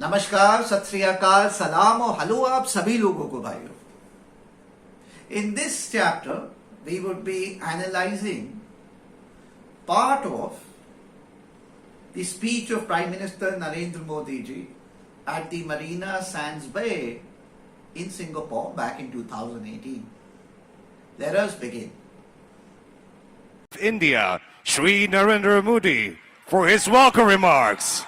नमस्कार, सत श्री अकाल, सलाम और हेलो आप सभी लोगों को भाइयों. In this chapter, we would be analyzing part of the speech of Prime Minister Narendra Modi ji at the Marina Sands Bay in Singapore back in 2018. Let us begin. India, Shri Narendra Modi, for his welcome remarks.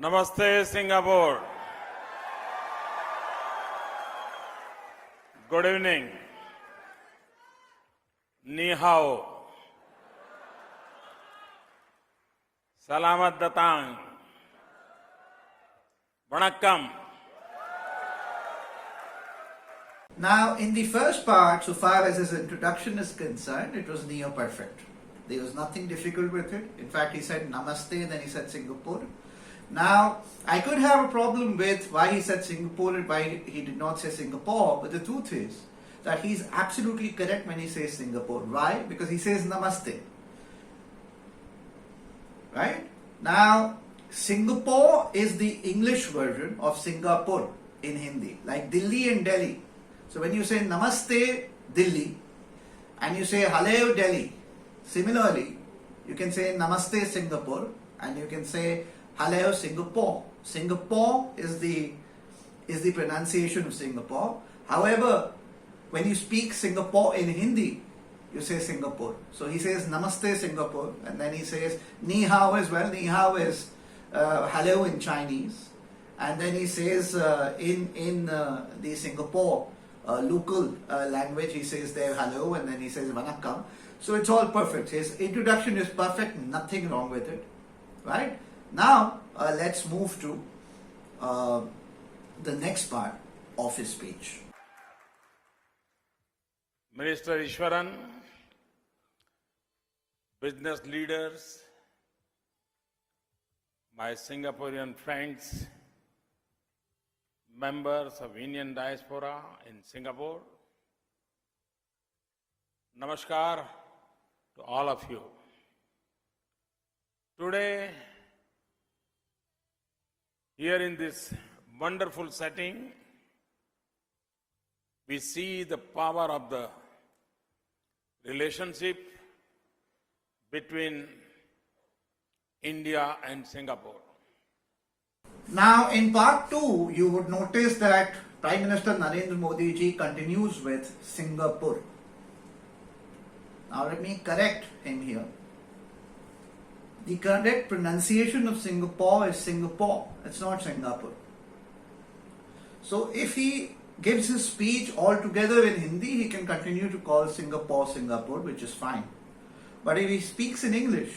Namaste, Singapore. Good evening. Ni hao. Salamat datang. Vanakkam. Now, in the first part, so far as his introduction is concerned, it was near perfect. There was nothing difficult with it. In fact, he said Namaste, then he said Singapore. Now, I could have a problem with why he said Singapore and why he did not say Singapore, but the truth is that he's absolutely correct when he says Singapore. Why? Because he says Namaste. Right? Now, Singapore is the English version of Singapore in Hindi, like Delhi and Delhi. So when you say Namaste Delhi and you say Hello Delhi, similarly, you can say Namaste Singapore and you can say Hello Singapore. Singapore is the pronunciation of Singapore. However, when you speak Singapore in Hindi, you say Singapore. So he says Namaste Singapore, and then he says Ni hao as well. Ni hao is hello in Chinese, and then he says in the Singapore local language, he says there hello, and then he says vanakkam. So it's all perfect. His introduction is perfect. Nothing wrong with it, right? Now, let's move to the next part of his speech. Minister Ishwaran, business leaders, my Singaporean friends, members of Indian diaspora in Singapore, Namaskar to all of you. Today, here in this wonderful setting, we see the power of the relationship between India and Singapore. Now, in part 2, you would notice that Prime Minister Narendra Modi ji continues with Singapore. Now, let me correct him here. The correct pronunciation of Singapore is Singapore. It's not Singapore. So if he gives his speech altogether in Hindi, he can continue to call Singapore Singapore, which is fine. But if he speaks in English,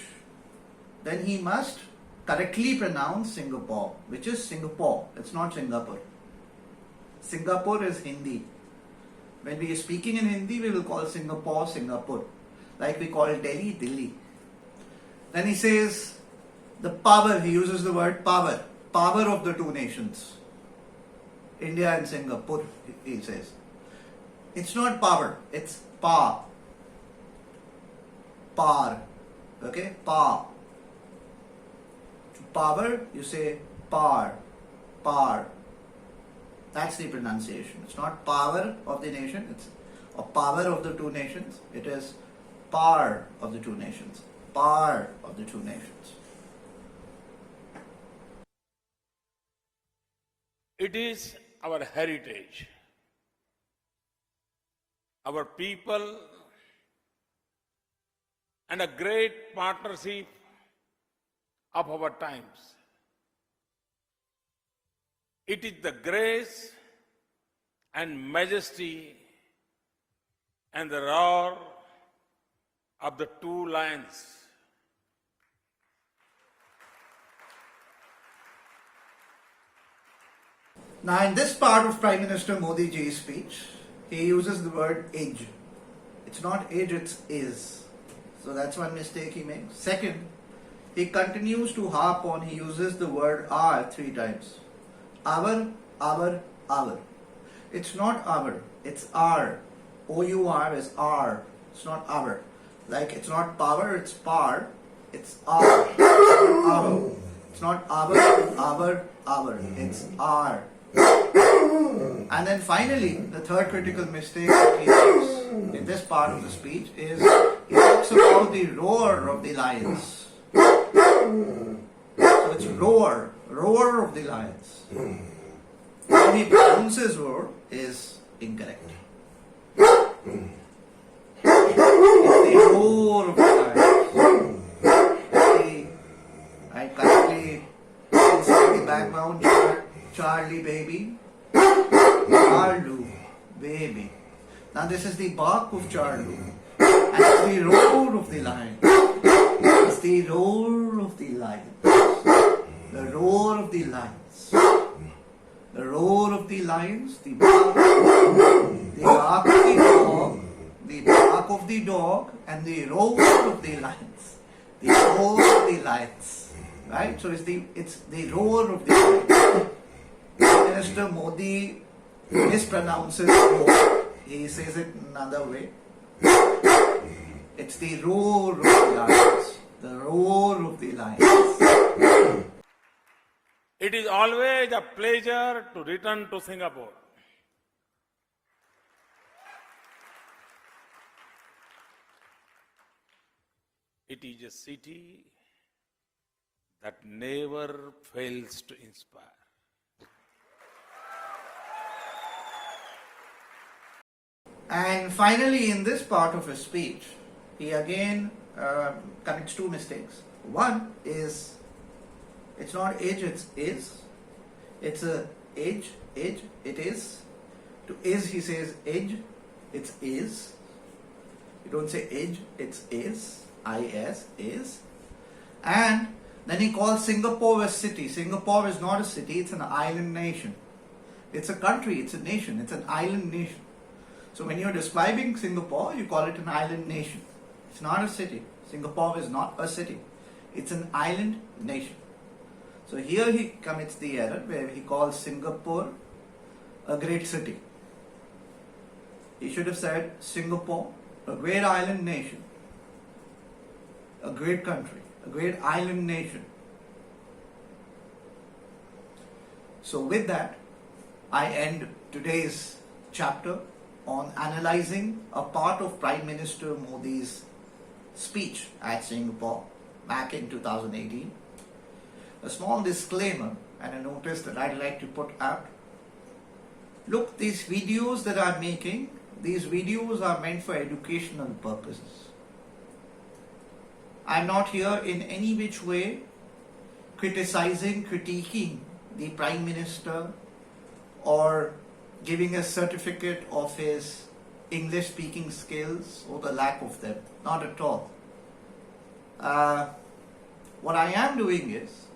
then he must correctly pronounce Singapore, which is Singapore. It's not Singapore. Singapore is Hindi. When we are speaking in Hindi, we will call Singapore Singapore, like we call Delhi Delhi. Then he says the power, he uses the word power of the two nations, India and Singapore, he says. It's not power, it's par. Okay, par. To power, you say par. That's the pronunciation. It's not power of the nation, it's or power of the two nations. It is par of the two nations. Par of the two nations. It is our heritage, our people, and a great partnership of our times. It is the grace and majesty and the roar of the two lions. Now, in this part of Prime Minister Modi ji's speech, he uses the word age. It's not age, it's is. So that's one mistake he makes. Second, he continues to harp on, he uses the word our 3 times. Our. It's not our, it's our. O-U-R is our. It's not our. Like it's not power, it's par. It's our. Our. It's not our. It's our. And then finally, the third critical mistake that he makes in this part of the speech is he talks about the roar of the lions. So it's roar of the lions. How he pronounces roar is incorrect. It's the roar of the lions. I currently inside the background Charlie baby. Charlu baby. Now this is the bark of Charlu. And it's the roar of the lion. It's the roar of the lions. The roar of the lions. The roar of the lions, the bark of the dog, the bark of the dog, and the roar of the lions. The roar of the lions. Right? So it's the roar of the lions. Prime Minister Modi mispronounces roar. He says it another way. It's the roar of the lions. The roar of the lions. It is always a pleasure to return to Singapore. It is a city that never fails to inspire. And finally, in this part of his speech, he again commits 2 mistakes. One is, it's not age, it's is. It's a age, it is. To is, he says age, it's is. You don't say age, it's is. I-S, is. And then he calls Singapore a city. Singapore is not a city, it's an island nation. It's a country, it's a nation, it's an island nation. So when you're describing Singapore, you call it an island nation. It's not a city. Singapore is not a city. It's an island nation. So here he commits the error where he calls Singapore a great city. He should have said Singapore, a great island nation, a great country, a great island nation. So with that, I end today's chapter on analyzing a part of Prime Minister Modi's speech at Singapore back in 2018. A small disclaimer and a notice that I'd like to put out. Look, these videos that I'm making, these videos are meant for educational purposes. I'm not here in any which way critiquing the Prime Minister or giving a certificate of his English speaking skills or the lack of them. Not at all. What I am doing is,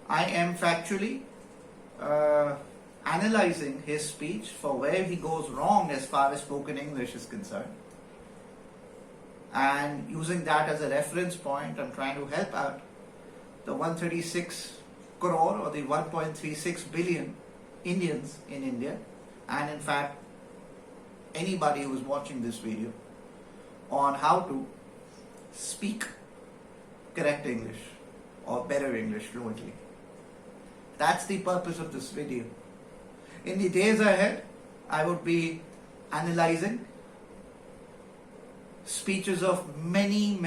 I am factually analyzing his speech for where he goes wrong as far as spoken English is concerned. And using that as a reference point, I'm trying to help out the 136 crore or the 1.36 billion Indians in India, and in fact anybody who is watching this video, on how to speak correct English or better English fluently. That's the purpose of this video. In the days ahead, I would be analyzing speeches of many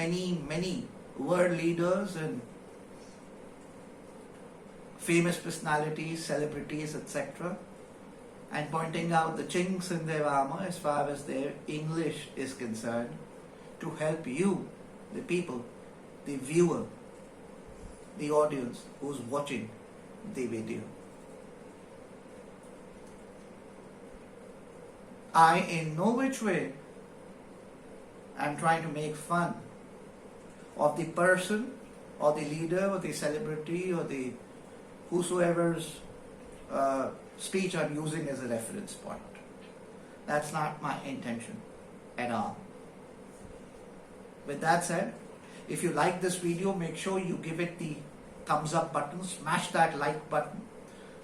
world leaders and famous personalities, celebrities, etc., and pointing out the chinks in their armor as far as their English is concerned, to help you, the people, the viewer, the audience who's watching the video. I in no which way am trying to make fun of the person or the leader or the celebrity or the whosoever's speech I'm using as a reference point. That's not my intention at all. With that said, if you like this video, make sure you give it the thumbs up button, smash that like button.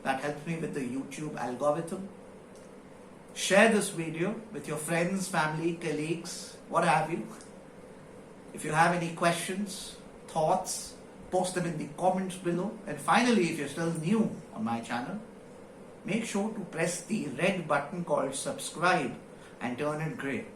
That helps me with the YouTube algorithm. Share this video with your friends, family, colleagues, what have you. If you have any questions, thoughts, post them in the comments below. And finally, if you're still new on my channel, make sure to press the red button called subscribe and turn it grey.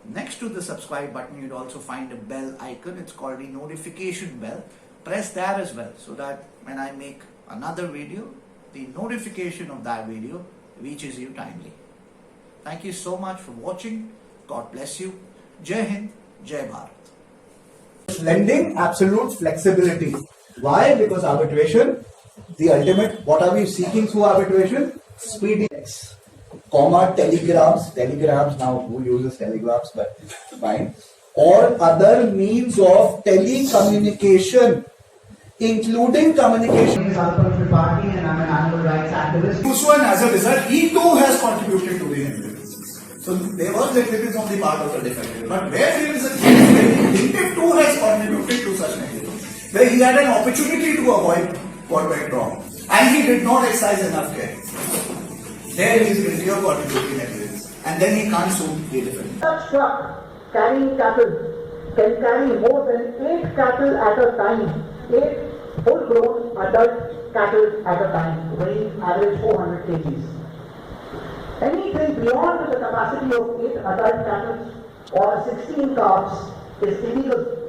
Next to the subscribe button, you'd also find a bell icon. It's called the notification bell. Press that as well so that when I make another video, the notification of that video reaches you timely. Thank you so much for watching. God bless you. Jai Hind, Jai Bharat. Lending absolute flexibility. Why? Because arbitration, the ultimate, what are we seeking through arbitration? Speediness. Comma, telegrams, now who uses telegrams, but fine. Or other means of telecommunication, including communication. My name is Anupam Tripathi and I'm an animal rights activist. And as a result, he too has contributed to the negligence. So there was negligence on the part of the defendant. But where there is a case where the plaintiff too has contributed to such negligence, where he had an opportunity to avoid what went wrong, and he did not exercise enough care, there he is guilty of contributing negligence. And then he can't sue the defendant. Such truck carrying cattle can carry more than 8 cattle at a time. 8 full-grown adult cattle at a time, weighing average 400 kgs. Anything beyond the capacity of 8 adult cattle or 16 calves is illegal.